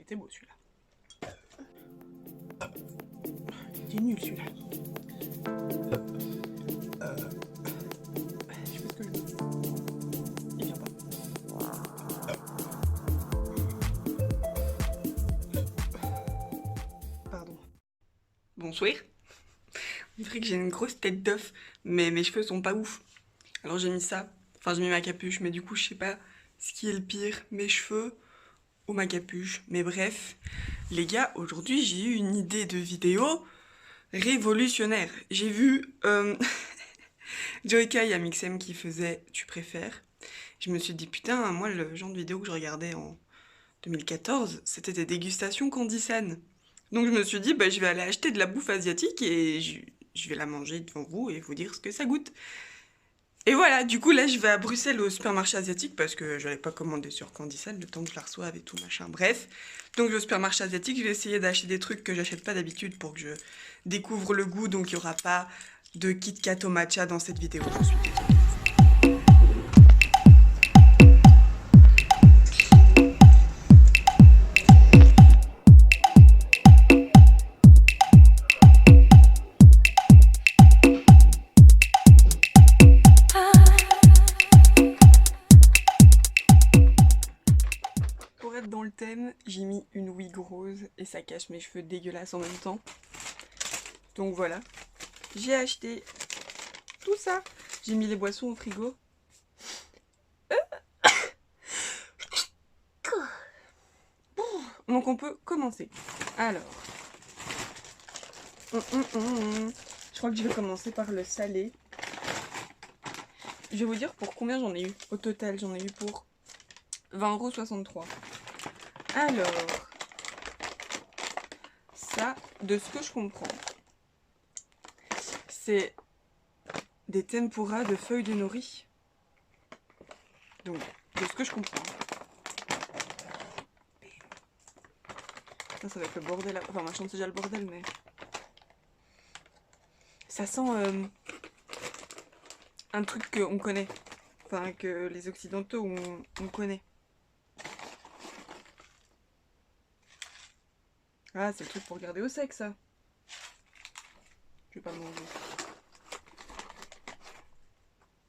était beau celui-là. Il est nul celui-là. Je fais ce que je veux. Il vient pas. Pardon. Bonsoir. On dirait que j'ai une grosse tête d'œuf, mais mes cheveux sont pas ouf. Alors j'ai mis ça. Enfin, j'ai mis ma capuche, mais du coup, je sais pas ce qui est le pire, mes cheveux ou ma capuche. Mais bref, les gars, aujourd'hui, j'ai eu une idée de vidéo révolutionnaire. J'ai vu Joyka et Amixem qui faisait Tu préfères. Je me suis dit, putain, moi, le genre de vidéo que je regardais en 2014, c'était des dégustations Candysan. Donc je me suis dit, bah, je vais aller acheter de la bouffe asiatique et je vais la manger devant vous et vous dire ce que ça goûte. Et voilà, du coup là je vais à Bruxelles au supermarché asiatique parce que je n'avais pas commandé sur Candysan le temps que je la reçoive et tout machin, bref. Donc je vais au supermarché asiatique, je vais essayer d'acheter des trucs que j'achète pas d'habitude pour que je découvre le goût, donc il n'y aura pas de Kit Kat au matcha dans cette vidéo, je suis désolée. Pour être dans le thème, j'ai mis une wig rose et ça cache mes cheveux dégueulasses en même temps. Donc voilà. J'ai acheté tout ça. J'ai mis les boissons au frigo. Donc on peut commencer. Alors. Je crois que je vais commencer par le salé. Je vais vous dire pour combien j'en ai eu. Au total, j'en ai eu pour 20,63 €. Alors, ça, de ce que je comprends, c'est des tempura de feuilles de nori. Donc, de ce que je comprends. Ça va être le bordel. Enfin, ma chance, c'est déjà le bordel, mais... Ça sent un truc qu'on connaît. Enfin, que les occidentaux, on connaît. Ah, c'est le truc pour garder au sec, ça. Je vais pas le manger.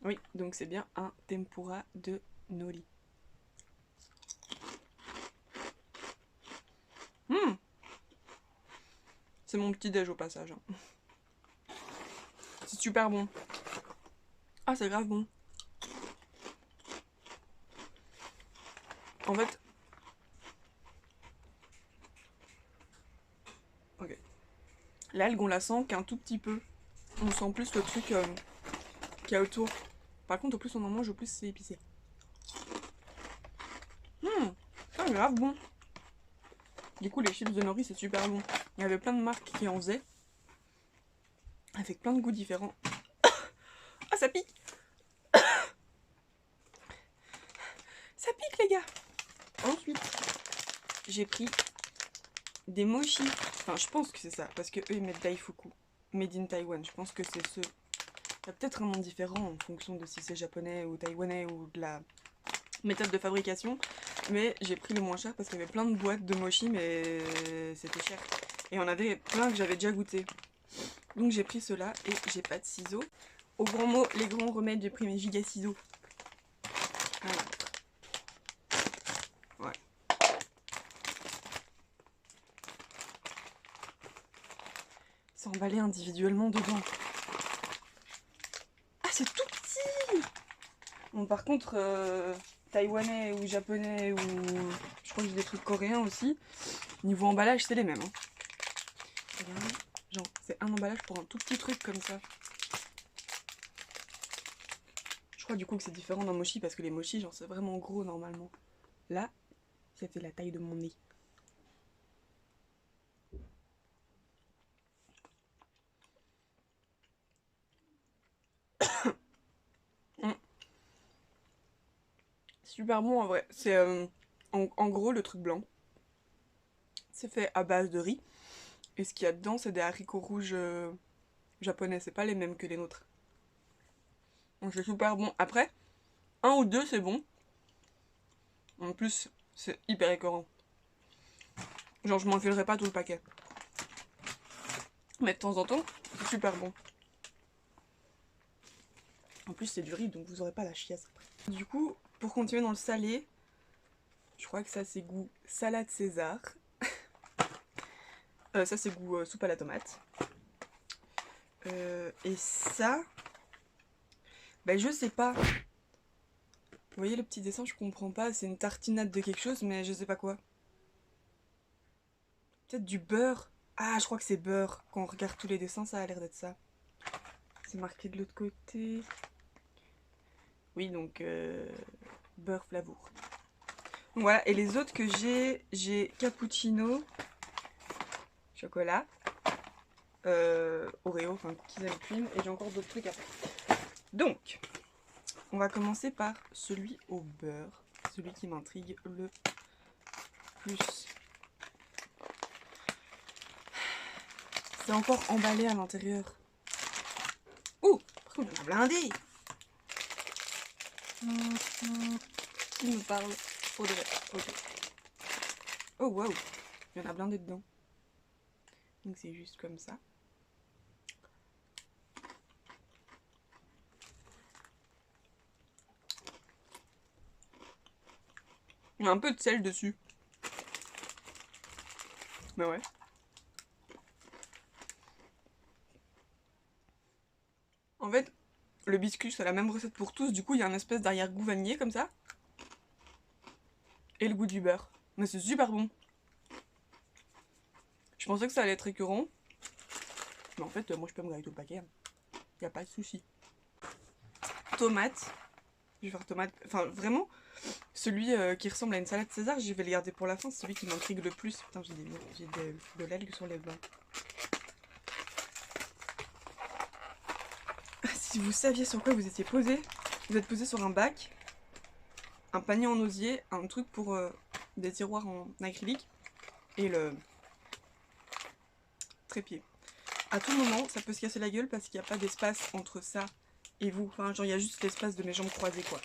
Oui, donc c'est bien un tempura de nori. C'est mon petit déj au passage. C'est super bon. Ah, c'est grave bon. En fait... Ok. L'algue, on la sent qu'un tout petit peu. On sent plus le truc qu'il y a autour. Par contre, au plus on en mange, au plus c'est épicé. C'est grave bon. Du coup, les chips de nori, c'est super bon. Il y avait plein de marques qui en faisaient. Avec plein de goûts différents. Ah, ça pique! Ça pique, les gars! Ensuite, j'ai pris des mochi. Enfin, je pense que c'est ça, parce que eux ils mettent daifuku. Made in Taiwan. Je pense que c'est ce. Il y a peut-être un nom différent en fonction de si c'est japonais ou taïwanais ou de la méthode de fabrication. Mais j'ai pris le moins cher parce qu'il y avait plein de boîtes de mochi, mais c'était cher. Et on avait plein que j'avais déjà goûté. Donc j'ai pris ceux-là et j'ai pas de ciseaux. Au grand mot, les grands remèdes, j'ai pris mes giga ciseaux. Voilà. Ouais. C'est emballé individuellement dedans. Ah, c'est tout petit! Bon, par contre, taïwanais ou japonais ou... Je crois que j'ai des trucs coréens aussi. Niveau emballage, c'est les mêmes. Hein. Regarde, genre, c'est un emballage pour un tout petit truc comme ça. Je crois du coup que c'est différent d'un mochi parce que les mochis, genre, c'est vraiment gros normalement. Là, c'était la taille de mon nez. Super bon en vrai. C'est en gros le truc blanc. C'est fait à base de riz. Et ce qu'il y a dedans, c'est des haricots rouges japonais. C'est pas les mêmes que les nôtres. Donc c'est super bon. Après, un ou deux, c'est bon. En plus, c'est hyper écœurant. Genre je m'enfilerai pas tout le paquet. Mais de temps en temps, c'est super bon. En plus c'est du riz donc vous aurez pas la chiasse après. Du coup, pour continuer dans le salé, je crois que ça c'est goût salade César. Ça c'est goût soupe à la tomate. Et ça, ben je sais pas. Vous voyez le petit dessin, je comprends pas. C'est une tartinade de quelque chose, mais je sais pas quoi. Peut-être du beurre. Ah, je crois que c'est beurre. Quand on regarde tous les dessins, ça a l'air d'être ça. C'est marqué de l'autre côté. Oui, donc beurre flavour. Donc voilà, et les autres que j'ai cappuccino, chocolat, Oreo, enfin cookies and cream, et j'ai encore d'autres trucs à faire. Donc, on va commencer par celui au beurre, celui qui m'intrigue le plus. C'est encore emballé à l'intérieur. Ouh, par contre, on a blindé. Qui me parle? Audrey, ok. Oh wow, il y en a blindé dedans. Donc c'est juste comme ça. Il y a un peu de sel dessus. Mais ouais. En fait, le biscuit c'est la même recette pour tous. Du coup, il y a un espèce d'arrière-goût vanillé comme ça. Et le goût du beurre. Mais c'est super bon. Je pensais que ça allait être écœurant. Mais en fait, moi je peux me garder tout le paquet. Y a pas de souci. Tomate. Je vais faire tomate. Enfin, vraiment, celui qui ressemble à une salade César, je vais le garder pour la fin. C'est celui qui m'intrigue le plus. Putain, j'ai de l'algue sur les dents. Si vous saviez sur quoi vous étiez posé, vous êtes posé sur un bac, un panier en osier, un truc pour des tiroirs en acrylique et le trépied. À tout moment, ça peut se casser la gueule parce qu'il n'y a pas d'espace entre ça et vous. Enfin, genre, il y a juste l'espace de mes jambes croisées, quoi.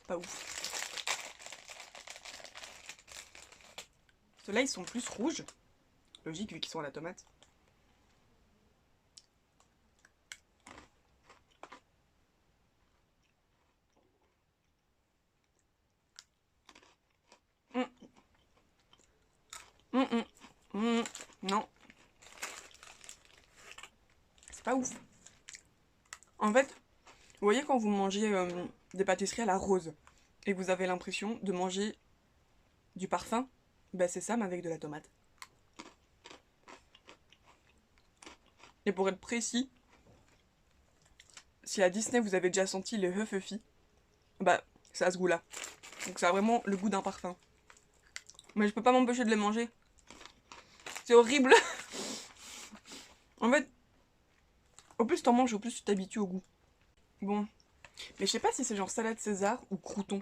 Pas ouf. Ceux-là, ils sont plus rouges. Logique, vu qu'ils sont à la tomate. Non. C'est pas ouf. En fait, vous voyez quand vous mangez des pâtisseries à la rose et que vous avez l'impression de manger du parfum, bah c'est ça mais avec de la tomate. Et pour être précis, si à Disney vous avez déjà senti les Hufflepuff, bah c'est à ce goût-là. Donc ça a vraiment le goût d'un parfum. Mais je peux pas m'empêcher de les manger. C'est horrible. En fait, au plus t'en manges, au plus tu t'habitues au goût. Bon. Mais je sais pas si c'est genre salade César ou crouton.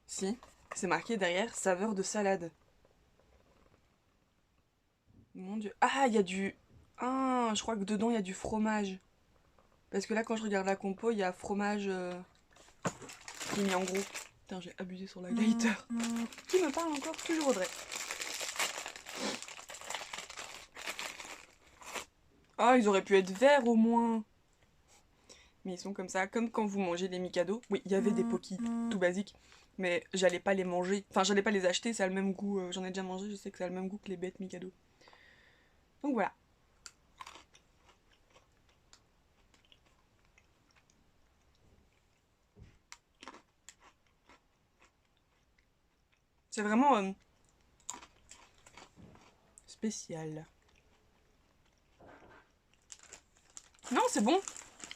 Si, c'est marqué derrière saveur de salade. Mon dieu. Ah, il y a du... Ah, je crois que dedans il y a du fromage. Parce que là quand je regarde la compo, il y a fromage qui est mis en gros. Putain, j'ai abusé sur la lighter. Qui me parle encore? Toujours Audrey. Ah, ils auraient pu être verts au moins. Mais ils sont comme ça, comme quand vous mangez les Mikado. Oui, il y avait des Poki, tout basique. Mais j'allais pas les manger. Enfin, j'allais pas les acheter, ça a le même goût. J'en ai déjà mangé, je sais que ça a le même goût que les bêtes Mikado. Donc voilà. C'est vraiment spécial. Non, c'est bon.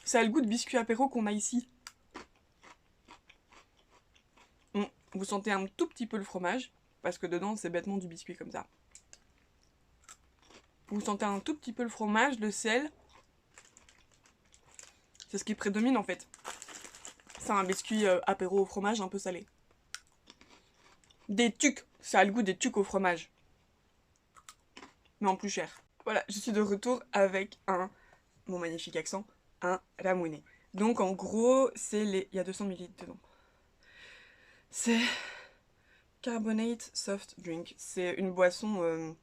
Ça a le goût de biscuit apéro qu'on a ici. Vous sentez un tout petit peu le fromage, parce que dedans c'est bêtement du biscuit comme ça. Vous sentez un tout petit peu le fromage, le sel. C'est ce qui prédomine en fait. C'est un biscuit apéro au fromage un peu salé. Des tucs, ça a le goût des tucs au fromage. Mais en plus cher. Voilà, je suis de retour avec mon magnifique accent, un ramune. Donc en gros, c'est les... Il y a 200 ml dedans. C'est Carbonate soft drink. C'est une boisson...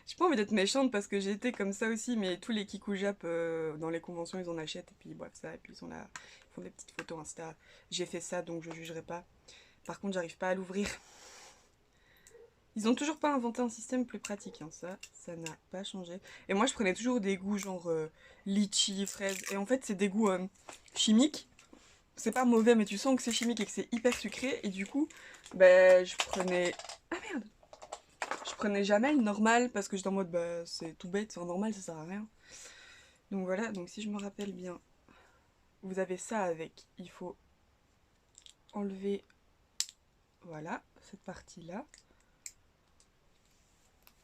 J'ai pas envie d'être méchante parce que j'ai été comme ça aussi, mais tous les Kikou Jap dans les conventions ils en achètent et puis ils boivent ça et puis ils sont là, ils font des petites photos Insta. J'ai fait ça donc je jugerai pas. Par contre j'arrive pas à l'ouvrir. Ils ont toujours pas inventé un système plus pratique, hein. Ça n'a pas changé. Et moi je prenais toujours des goûts genre litchi, fraise, et en fait c'est des goûts chimiques. C'est pas mauvais mais tu sens que c'est chimique et que c'est hyper sucré et du coup bah je prenais... Ah merde! Je prenais jamais le normal parce que j'étais en mode bah c'est tout bête, c'est un normal, ça sert à rien. Donc voilà, donc si je me rappelle bien, vous avez ça avec, il faut enlever, voilà, cette partie-là.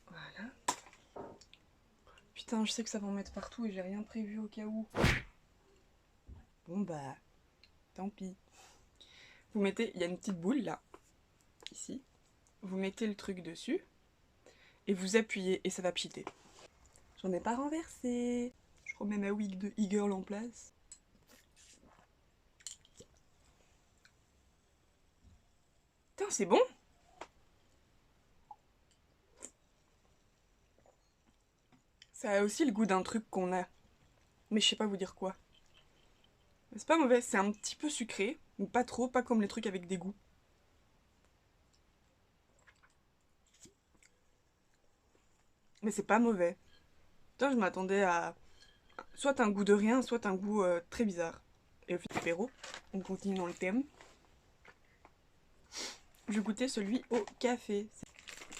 Voilà. Putain, je sais que ça va en mettre partout et j'ai rien prévu au cas où. Bon bah, tant pis. Vous mettez, il y a une petite boule là, ici. Vous mettez le truc dessus et vous appuyez et ça va pchiter. J'en ai pas renversé. Je remets ma wig de e-girl en place. Putain, c'est bon! Ça a aussi le goût d'un truc qu'on a. Mais je sais pas vous dire quoi. C'est pas mauvais, c'est un petit peu sucré, mais pas trop, pas comme les trucs avec des goûts. Mais c'est pas mauvais. Putain, je m'attendais à soit un goût de rien, soit un goût très bizarre. Et au final, apéro, on continue dans le thème. Je goûtais celui au café.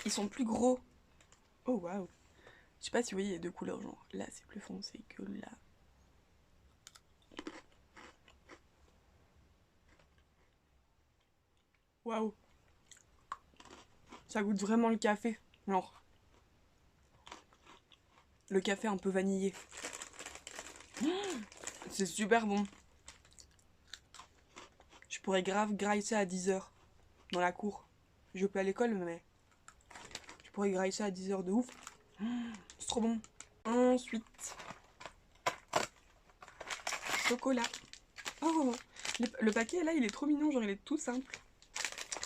Ils sont plus gros. Oh waouh. Je sais pas si vous voyez les deux couleurs, genre là c'est plus foncé que là. Waouh. Ça goûte vraiment le café. Genre. Le café un peu vanillé. C'est super bon. Je pourrais grave grailler ça à 10h dans la cour. Je peux à l'école, mais je pourrais grailler ça à 10h de ouf. C'est trop bon. Ensuite, chocolat. Oh, le paquet là, il est trop mignon. Genre, il est tout simple.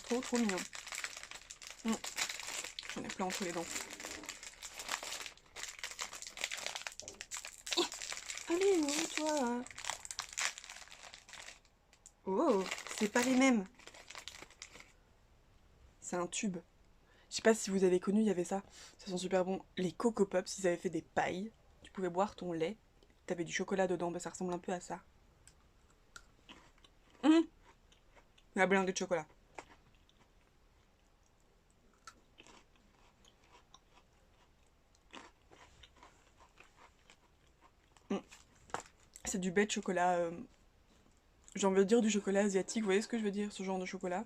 Trop, trop mignon. J'en ai plein entre les dents. Allez, toi. Oh, c'est pas les mêmes. C'est un tube. Je sais pas si vous avez connu, il y avait ça. Ça sent super bon. Les Coco Pops, ils avaient fait des pailles. Tu pouvais boire ton lait. T'avais du chocolat dedans. Bah, ça ressemble un peu à ça. La blindée de chocolat. C'est du bait de chocolat. J'ai envie de dire du chocolat asiatique. Vous voyez ce que je veux dire, ce genre de chocolat?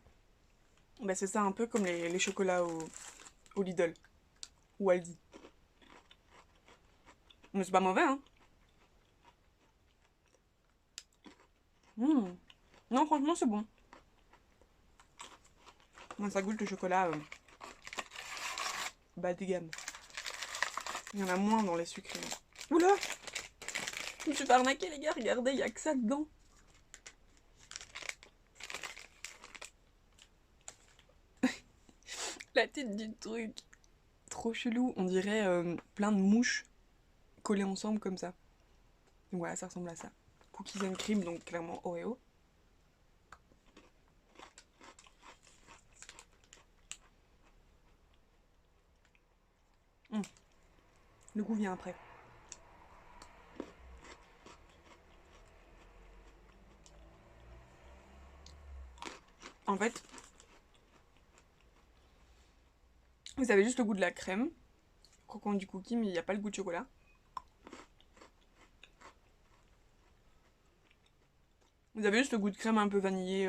Bah, c'est ça un peu comme les chocolats au Lidl. Ou Aldi. Mais c'est pas mauvais, hein. Non, franchement, c'est bon. Ouais, ça goûte le chocolat bas de gamme. Il y en a moins dans les sucrés. Oula! Je me suis fait arnaquer, les gars. Regardez, il y a que ça dedans. La tête du truc. Trop chelou. On dirait plein de mouches collées ensemble comme ça. Donc voilà, ça ressemble à ça. Cookies and cream, donc clairement Oreo. Le goût vient après. En fait, vous avez juste le goût de la crème, croquant du cookie, mais il n'y a pas le goût de chocolat. Vous avez juste le goût de crème un peu vanillé.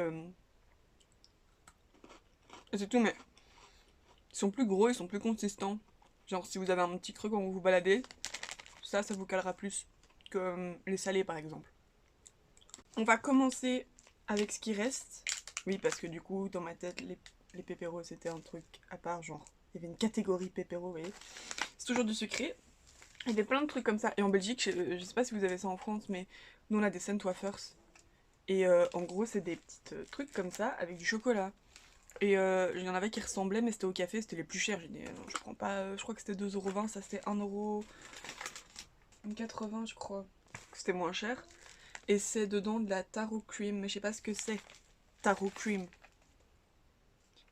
Et c'est tout, mais ils sont plus gros, ils sont plus consistants. Genre si vous avez un petit creux quand vous vous baladez, ça vous calera plus que les salés par exemple. On va commencer avec ce qui reste. Oui, parce que du coup, dans ma tête, les pépéros c'était un truc à part, genre il y avait une catégorie pépéros, vous voyez. C'est toujours du sucré. Il y avait plein de trucs comme ça. Et en Belgique, je sais pas si vous avez ça en France, mais nous on a des Saint Wafers. Et en gros, c'est des petits trucs comme ça avec du chocolat. Et il y en avait qui ressemblaient, mais c'était au café, c'était les plus chers. J'ai dit, non, je prends pas, je crois que c'était 2,20 €, ça c'était 1,80 € je crois. C'était moins cher. Et c'est dedans de la taro cream, mais je sais pas ce que c'est. Taro cream.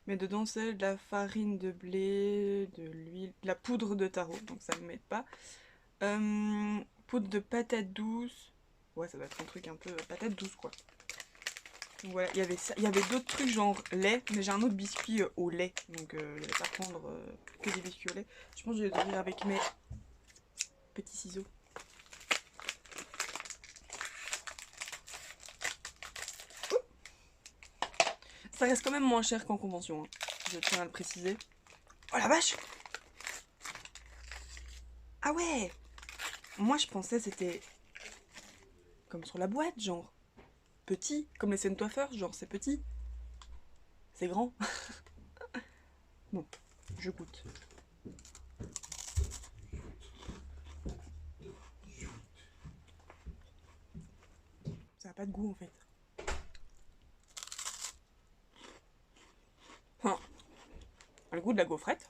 Mais dedans c'est de la farine de blé, de l'huile, de la poudre de taro, donc ça ne m'aide pas. Poudre de patate douce. Ouais, ça doit être un truc un peu patate douce quoi. Donc voilà, il y avait ça. Il y avait d'autres trucs genre lait, mais j'ai un autre biscuit au lait, donc je vais pas prendre que des biscuits au lait. Je pense que je vais ouvrir avec mes petits ciseaux. Ça reste quand même moins cher qu'en convention, hein. Je tiens à le préciser. Oh la vache! Ah ouais! Moi je pensais c'était comme sur la boîte, genre petit, comme les Scent-Wafer, genre c'est petit. C'est grand. Bon, je goûte. Ça n'a pas de goût en fait. Enfin, le goût de la gaufrette.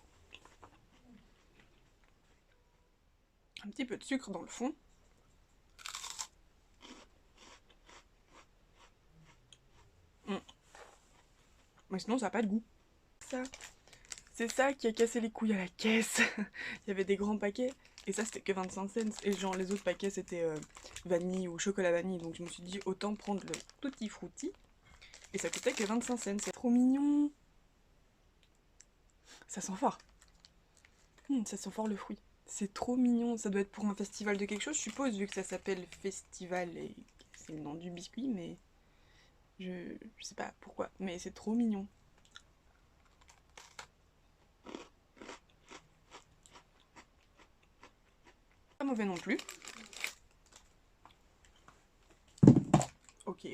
Un petit peu de sucre dans le fond. Mais sinon ça n'a pas de goût. Ça, c'est ça qui a cassé les couilles à la caisse. Il y avait des grands paquets et ça c'était que 25 cents. Et genre les autres paquets c'était vanille ou chocolat vanille. Donc je me suis dit autant prendre le Tutti Frutti. Et ça coûtait que 25 cents. C'est trop mignon. Ça sent fort. Ça sent fort le fruit. C'est trop mignon. Ça doit être pour un festival de quelque chose, je suppose, vu que ça s'appelle Festival et c'est le nom du biscuit, mais je sais pas pourquoi. Mais c'est trop mignon. Pas mauvais non plus. Ok.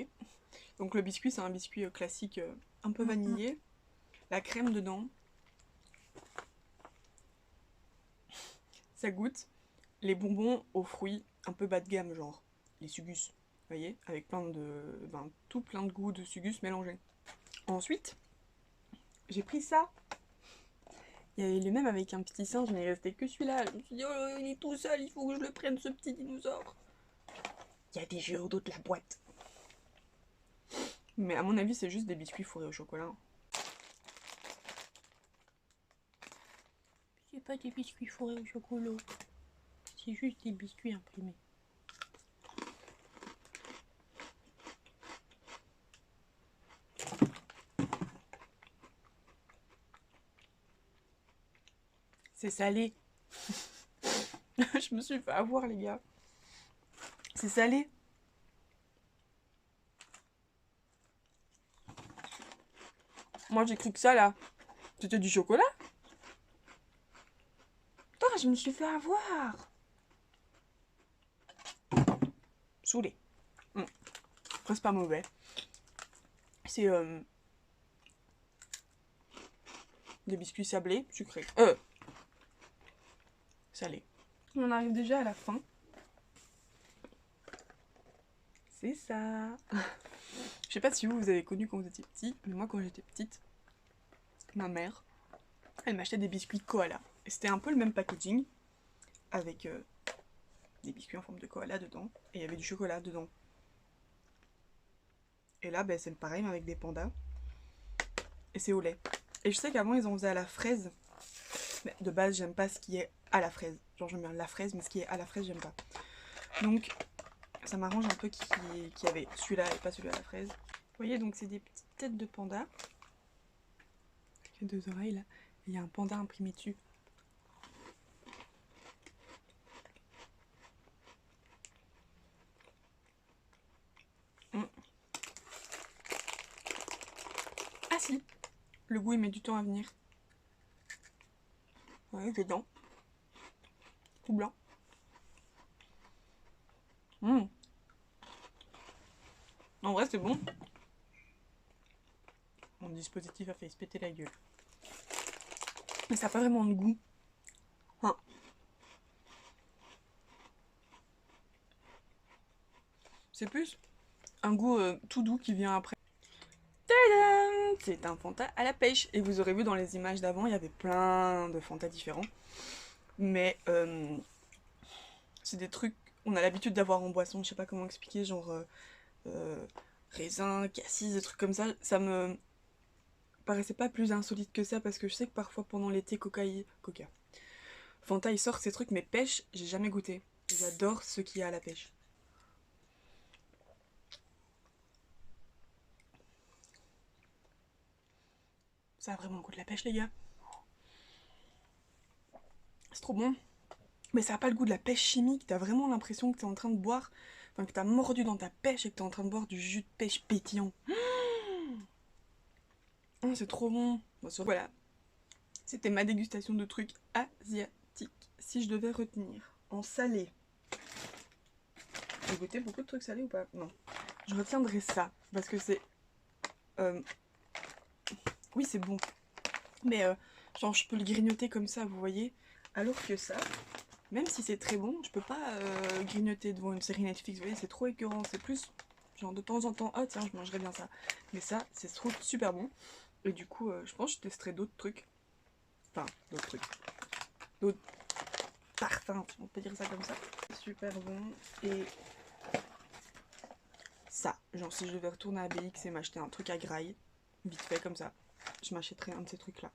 Donc le biscuit, c'est un biscuit classique un peu vanillé. La crème dedans. Ça goûte les bonbons aux fruits un peu bas de gamme, genre les sugus. Vous voyez, avec plein de, tout plein de goûts de sugus mélangés. Ensuite, j'ai pris ça. Il y avait le même avec un petit singe, mais il restait que celui-là. Je me suis dit, oh, il est tout seul, il faut que je le prenne, ce petit dinosaure. Il y a des jeux au dos de la boîte. Mais à mon avis, c'est juste des biscuits fourrés au chocolat. C'est pas des biscuits fourrés au chocolat. C'est juste des biscuits imprimés. C'est salé. Je me suis fait avoir, les gars. C'est salé. Moi, j'ai cru que ça, là, c'était du chocolat. Putain, je me suis fait avoir. Saoulé. C'est pas mauvais. C'est des biscuits sablés, sucrés. Salés. On arrive déjà à la fin. C'est ça. Je sais pas si vous avez connu quand vous étiez petit, mais moi quand j'étais petite, ma mère, elle m'achetait des biscuits koala. Et c'était un peu le même packaging, avec des biscuits en forme de koala dedans, et il y avait du chocolat dedans. Et là, ben, c'est le pareil, mais avec des pandas. Et c'est au lait. Et je sais qu'avant, ils en faisaient à la fraise. Mais de base, j'aime pas ce qui est à la fraise. Genre, j'aime bien la fraise, mais ce qui est à la fraise, j'aime pas. Donc, ça m'arrange un peu qu'il y avait celui-là et pas celui à la fraise. Vous voyez, donc c'est des petites têtes de panda. Il y a deux oreilles là. Et il y a un panda imprimé dessus. Ah si, le goût il met du temps à venir. Ouais, dedans. Tout blanc. En vrai, c'est bon. Mon dispositif a fait se péter la gueule. Mais ça n'a pas vraiment de goût. Hein. C'est plus un goût tout doux qui vient après. Tadam! C'est un Fanta à la pêche. Et vous aurez vu dans les images d'avant, il y avait plein de Fanta différents. Mais c'est des trucs, on a l'habitude d'avoir en boisson, je sais pas comment expliquer, genre raisin, cassis, des trucs comme ça. Ça me paraissait pas plus insolite que ça parce que je sais que parfois pendant l'été, Fanta il sort ces trucs, mais pêche, j'ai jamais goûté. J'adore ce qu'il y a à la pêche. Ça a vraiment le goût de la pêche, les gars. C'est trop bon. Mais ça a pas le goût de la pêche chimique. T'as vraiment l'impression que t'es en train de boire, enfin que t'as mordu dans ta pêche et que t'es en train de boire du jus de pêche pétillant. Oh, c'est trop bon. Bon, voilà. C'était ma dégustation de trucs asiatiques. Si je devais retenir en salé. J'ai goûté beaucoup de trucs salés ou pas? Non. Je retiendrai ça. Parce que c'est... Oui, c'est bon. Mais genre, je peux le grignoter comme ça, vous voyez. Alors que ça, même si c'est très bon, je peux pas grignoter devant une série Netflix. Vous voyez, c'est trop écœurant. C'est plus, genre, de temps en temps, oh tiens, je mangerais bien ça. Mais ça, c'est trop super bon. Et du coup, je pense que je testerai d'autres trucs. Enfin, d'autres trucs. D'autres parfums, on peut dire ça comme ça. Super bon. Et ça, genre si je devais retourner à BX et m'acheter un truc à graille, vite fait comme ça, je m'achèterais un de ces trucs là.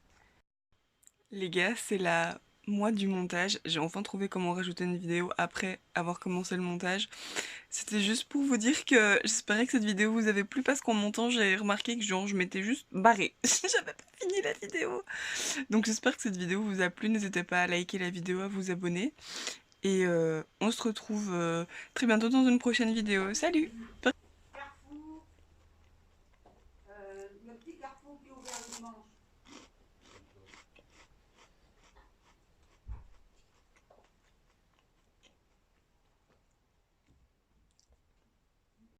Les gars, c'est la moitié du montage. J'ai enfin trouvé comment rajouter une vidéo après avoir commencé le montage. C'était juste pour vous dire que j'espérais que cette vidéo vous avait plu parce qu'en montant j'ai remarqué que genre je m'étais juste barrée. J'avais pas fini la vidéo. Donc j'espère que cette vidéo vous a plu. N'hésitez pas à liker la vidéo, à vous abonner. Et on se retrouve très bientôt dans une prochaine vidéo. Salut! Le petit carrefour qui est ouvert le dimanche.